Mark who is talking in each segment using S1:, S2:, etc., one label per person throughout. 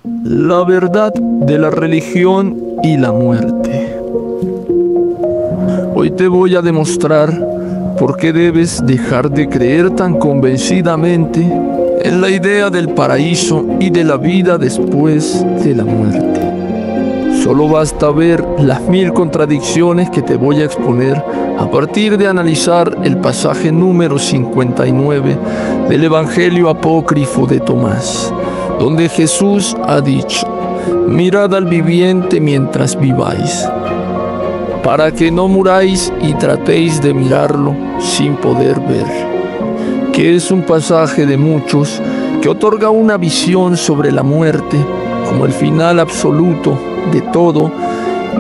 S1: La verdad de la religión y la muerte. Hoy te voy a demostrar por qué debes dejar de creer tan convencidamente en la idea del paraíso y de la vida después de la muerte. Solo basta ver las 1000 contradicciones que te voy a exponer a partir de analizar el pasaje número 59 del Evangelio apócrifo de Tomás, donde Jesús ha dicho: mirad al viviente mientras viváis, para que no muráis y tratéis de mirarlo sin poder ver. Que es un pasaje de muchos que otorga una visión sobre la muerte como el final absoluto de todo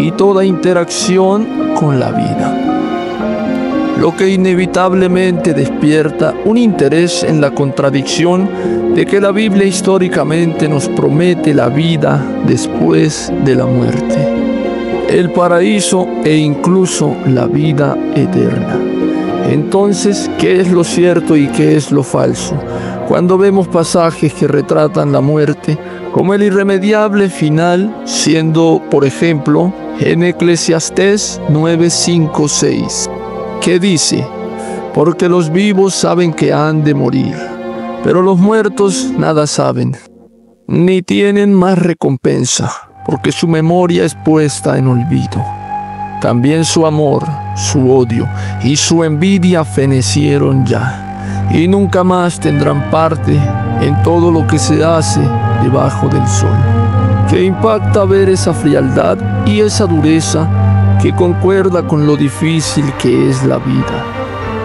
S1: y toda interacción con la vida, lo que inevitablemente despierta un interés en la contradicción de que la Biblia históricamente nos promete la vida después de la muerte, el paraíso e incluso la vida eterna. Entonces, ¿qué es lo cierto y qué es lo falso? Cuando vemos pasajes que retratan la muerte como el irremediable final, siendo, por ejemplo, en Eclesiastés 9:5-6, que dice: porque los vivos saben que han de morir, pero los muertos nada saben, ni tienen más recompensa, porque su memoria es puesta en olvido. También su amor, su odio y su envidia fenecieron ya, y nunca más tendrán parte en todo lo que se hace debajo del sol. Que impacta ver esa frialdad y esa dureza que concuerda con lo difícil que es la vida.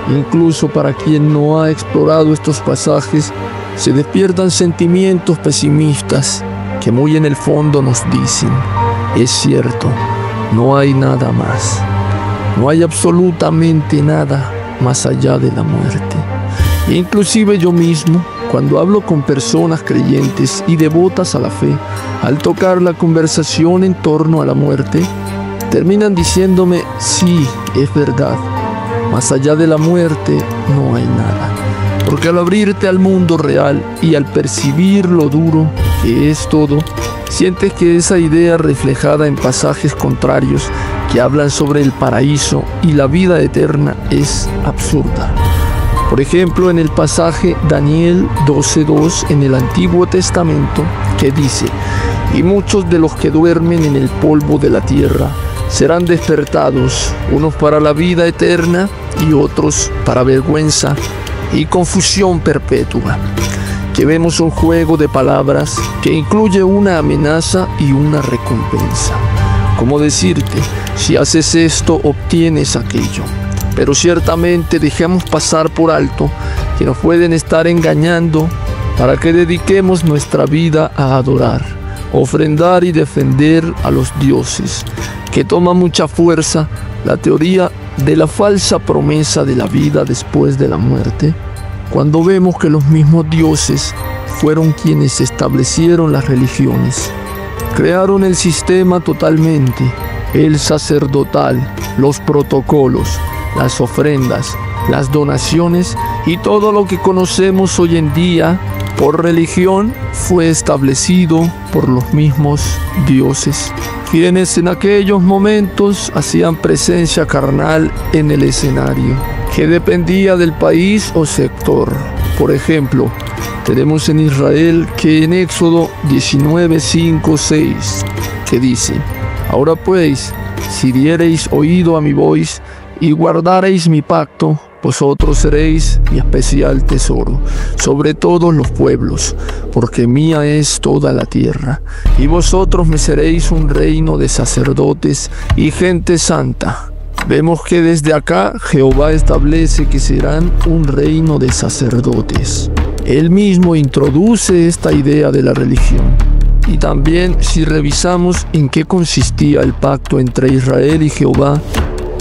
S1: Incluso para quien no ha explorado estos pasajes, se despiertan sentimientos pesimistas que muy en el fondo nos dicen: es cierto, no hay nada más. No hay absolutamente nada más allá de la muerte. Inclusive yo mismo, cuando hablo con personas creyentes y devotas a la fe, al tocar la conversación en torno a la muerte, terminan diciéndome: sí, es verdad, más allá de la muerte no hay nada. Porque al abrirte al mundo real y al percibir lo duro que es todo, sientes que esa idea reflejada en pasajes contrarios que hablan sobre el paraíso y la vida eterna es absurda. Por ejemplo, en el pasaje Daniel 12:2 en el Antiguo Testamento, que dice: y muchos de los que duermen en el polvo de la tierra serán despertados, unos para la vida eterna y otros para vergüenza y confusión perpetua. Que vemos un juego de palabras que incluye una amenaza y una recompensa. Como decirte: si haces esto, obtienes aquello. Pero ciertamente dejamos pasar por alto que nos pueden estar engañando para que dediquemos nuestra vida a adorar, ofrendar y defender a los dioses. Que toma mucha fuerza la teoría de la falsa promesa de la vida después de la muerte, cuando vemos que los mismos dioses fueron quienes establecieron las religiones, crearon el sistema totalmente, el sacerdotal, los protocolos, las ofrendas, las donaciones y todo lo que conocemos hoy en día por religión fue establecido por los mismos dioses, quienes en aquellos momentos hacían presencia carnal en el escenario, que dependía del país o sector. Por ejemplo, tenemos en Israel que en Éxodo 19:5-6, que dice: ahora pues, si diereis oído a mi voz y guardareis mi pacto, vosotros seréis mi especial tesoro sobre todos los pueblos, porque mía es toda la tierra, y vosotros me seréis un reino de sacerdotes y gente santa. Vemos que desde acá Jehová establece que serán un reino de sacerdotes. Él mismo introduce esta idea de la religión. Y también, si revisamos en qué consistía el pacto entre Israel y Jehová,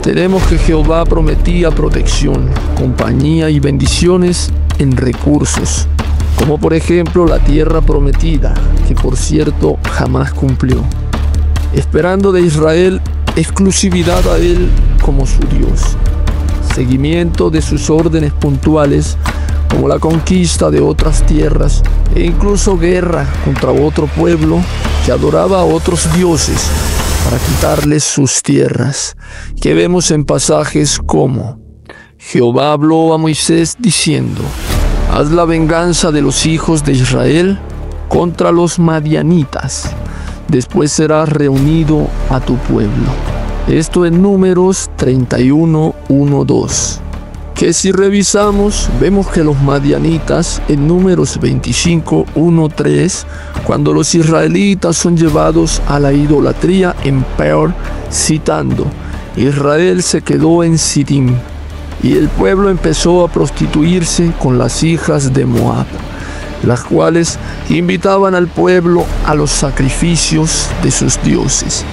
S1: tenemos que Jehová prometía protección, compañía y bendiciones en recursos, como por ejemplo la tierra prometida, que por cierto jamás cumplió, esperando de Israel exclusividad a él como su Dios, seguimiento de sus órdenes puntuales, como la conquista de otras tierras e incluso guerra contra otro pueblo que adoraba a otros dioses para quitarles sus tierras, que vemos en pasajes como: Jehová habló a Moisés diciendo: haz la venganza de los hijos de Israel contra los madianitas, después serás reunido a tu pueblo. Esto en Números 31, 1, 2. Que si revisamos, vemos que los madianitas en Números 25, 1, 3, cuando los israelitas son llevados a la idolatría en Peor, citando: Israel se quedó en Sidim, y el pueblo empezó a prostituirse con las hijas de Moab, las cuales invitaban al pueblo a los sacrificios de sus dioses.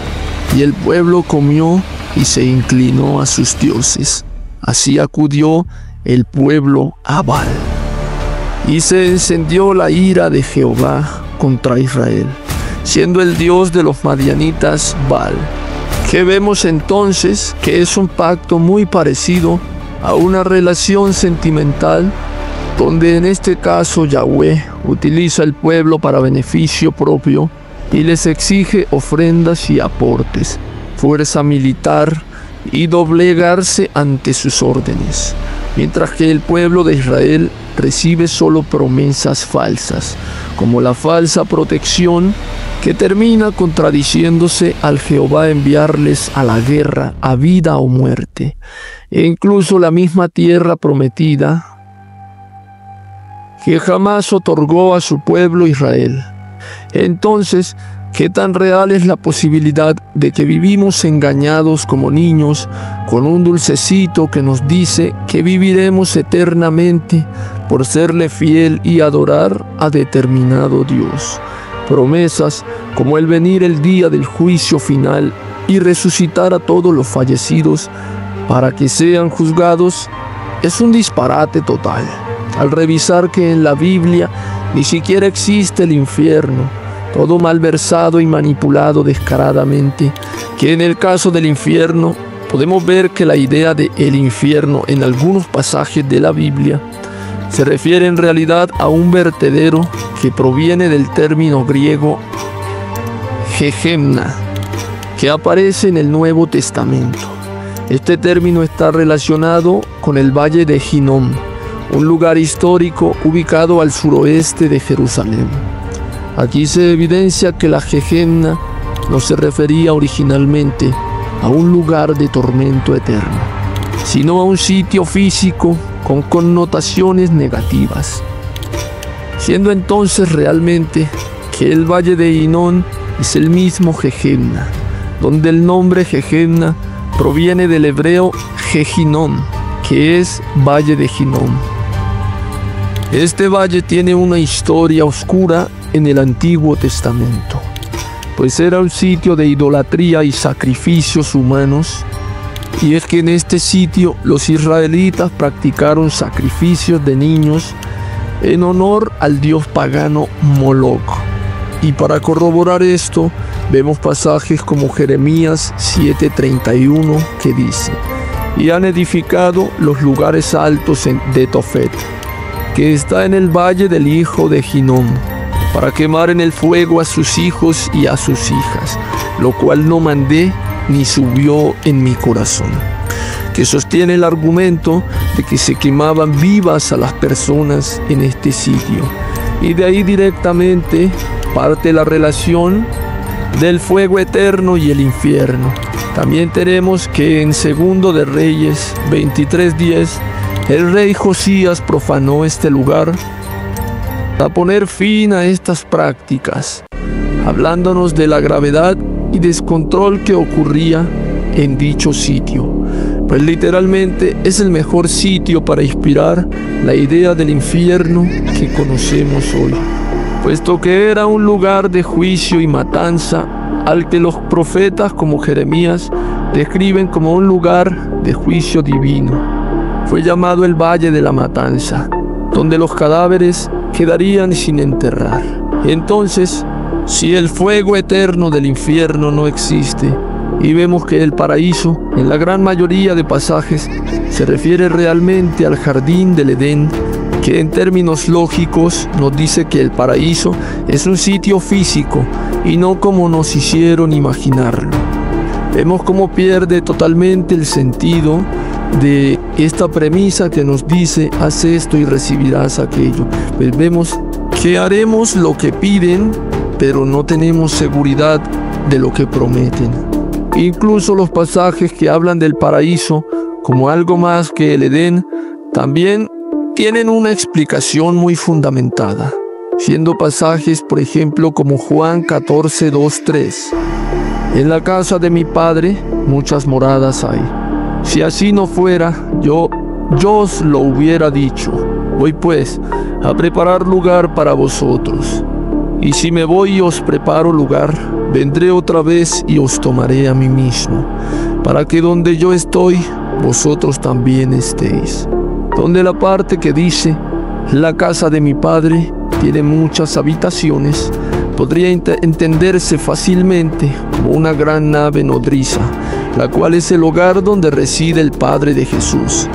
S1: Y el pueblo comió y se inclinó a sus dioses. Así acudió el pueblo a Baal. Y se encendió la ira de Jehová contra Israel, siendo el dios de los madianitas Baal. Que vemos entonces que es un pacto muy parecido a una relación sentimental, donde en este caso Yahweh utiliza el pueblo para beneficio propio y les exige ofrendas y aportes, fuerza militar y doblegarse ante sus órdenes, mientras que el pueblo de Israel recibe solo promesas falsas, como la falsa protección que termina contradiciéndose al Jehová enviarles a la guerra, a vida o muerte, e incluso la misma tierra prometida que jamás otorgó a su pueblo Israel. Entonces, ¿qué tan real es la posibilidad de que vivimos engañados como niños con un dulcecito que nos dice que viviremos eternamente por serle fiel y adorar a determinado Dios? Promesas como el venir el día del juicio final y resucitar a todos los fallecidos para que sean juzgados es un disparate total, al revisar que en la Biblia ni siquiera existe el infierno, todo malversado y manipulado descaradamente, que en el caso del infierno podemos ver que la idea de el infierno en algunos pasajes de la Biblia se refiere en realidad a un vertedero que proviene del término griego Gehenna, que aparece en el Nuevo Testamento. Este término está relacionado con el Valle de Hinnom, un lugar histórico ubicado al suroeste de Jerusalén. Aquí se evidencia que la Gehenna no se refería originalmente a un lugar de tormento eterno, sino a un sitio físico con connotaciones negativas, siendo entonces realmente que el Valle de Hinnom es el mismo Gehenna, donde el nombre Gehenna proviene del hebreo Gehinom, que es Valle de Hinnom. Este valle tiene una historia oscura en el Antiguo Testamento, pues era un sitio de idolatría y sacrificios humanos, y es que en este sitio los israelitas practicaron sacrificios de niños en honor al dios pagano Moloch. Y para corroborar esto, vemos pasajes como Jeremías 7:31 que dice: y han edificado los lugares altos de Tofet, que está en el valle del hijo de Hinnom, para quemar en el fuego a sus hijos y a sus hijas, lo cual no mandé ni subió en mi corazón. Que sostiene el argumento de que se quemaban vivas a las personas en este sitio. Y de ahí directamente parte la relación del fuego eterno y el infierno. También tenemos que en 2 de Reyes 23:10, el rey Josías profanó este lugar para poner fin a estas prácticas, hablándonos de la gravedad y descontrol que ocurría en dicho sitio, pues literalmente es el mejor sitio para inspirar la idea del infierno que conocemos hoy, puesto que era un lugar de juicio y matanza al que los profetas como Jeremías describen como un lugar de juicio divino. Fue llamado el Valle de la Matanza, donde los cadáveres quedarían sin enterrar. Entonces, si el fuego eterno del infierno no existe, y vemos que el paraíso, en la gran mayoría de pasajes, se refiere realmente al jardín del Edén, que en términos lógicos nos dice que el paraíso es un sitio físico y no como nos hicieron imaginarlo. Vemos cómo pierde totalmente el sentido de esta premisa que nos dice: haz esto y recibirás aquello. Pues vemos que haremos lo que piden, pero no tenemos seguridad de lo que prometen. Incluso los pasajes que hablan del paraíso como algo más que el Edén también tienen una explicación muy fundamentada, siendo pasajes, por ejemplo, como Juan 14, 2, 3. En la casa de mi Padre muchas moradas hay. Si así no fuera, yo os lo hubiera dicho. Voy pues a preparar lugar para vosotros. Y si me voy y os preparo lugar, vendré otra vez y os tomaré a mí mismo, para que donde yo estoy, vosotros también estéis. Donde la parte que dice, la casa de mi Padre tiene muchas habitaciones, podría entenderse fácilmente como una gran nave nodriza, la cual es el hogar donde reside el Padre de Jesús,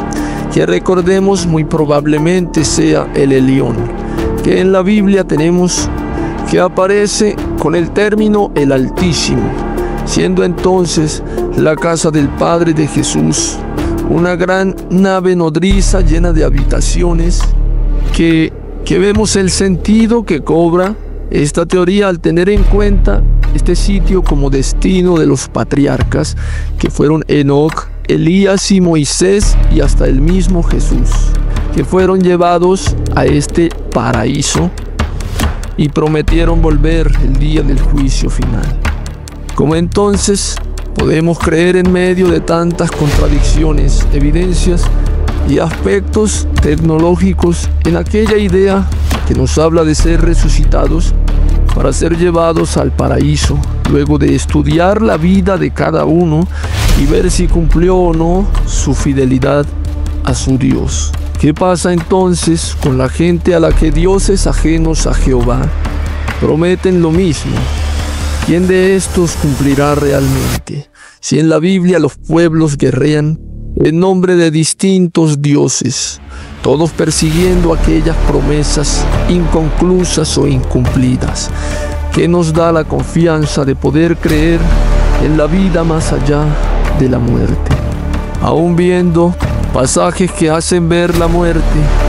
S1: que recordemos muy probablemente sea el Elión, que en la Biblia tenemos que aparece con el término el Altísimo, siendo entonces la casa del Padre de Jesús una gran nave nodriza llena de habitaciones que vemos el sentido que cobra esta teoría al tener en cuenta este sitio como destino de los patriarcas que fueron Enoc, Elías y Moisés, y hasta el mismo Jesús, que fueron llevados a este paraíso y prometieron volver el día del juicio final. Como entonces podemos creer en medio de tantas contradicciones, evidencias y aspectos tecnológicos en aquella idea que nos habla de ser resucitados para ser llevados al paraíso, luego de estudiar la vida de cada uno y ver si cumplió o no su fidelidad a su Dios? ¿Qué pasa entonces con la gente a la que dioses ajenos a Jehová prometen lo mismo? ¿Quién de estos cumplirá realmente? Si en la Biblia los pueblos guerrean en nombre de distintos dioses, todos persiguiendo aquellas promesas inconclusas o incumplidas, ¿qué nos da la confianza de poder creer en la vida más allá de la muerte? Aún viendo pasajes que hacen ver la muerte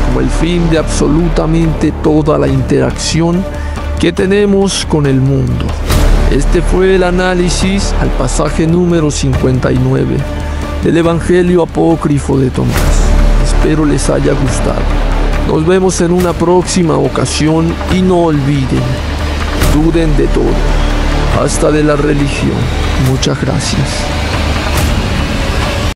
S1: como el fin de absolutamente toda la interacción que tenemos con el mundo. Este fue el análisis al pasaje número 59 del Evangelio Apócrifo de Tomás. Espero les haya gustado. Nos vemos en una próxima ocasión y no olviden, duden de todo, hasta de la religión. Muchas gracias.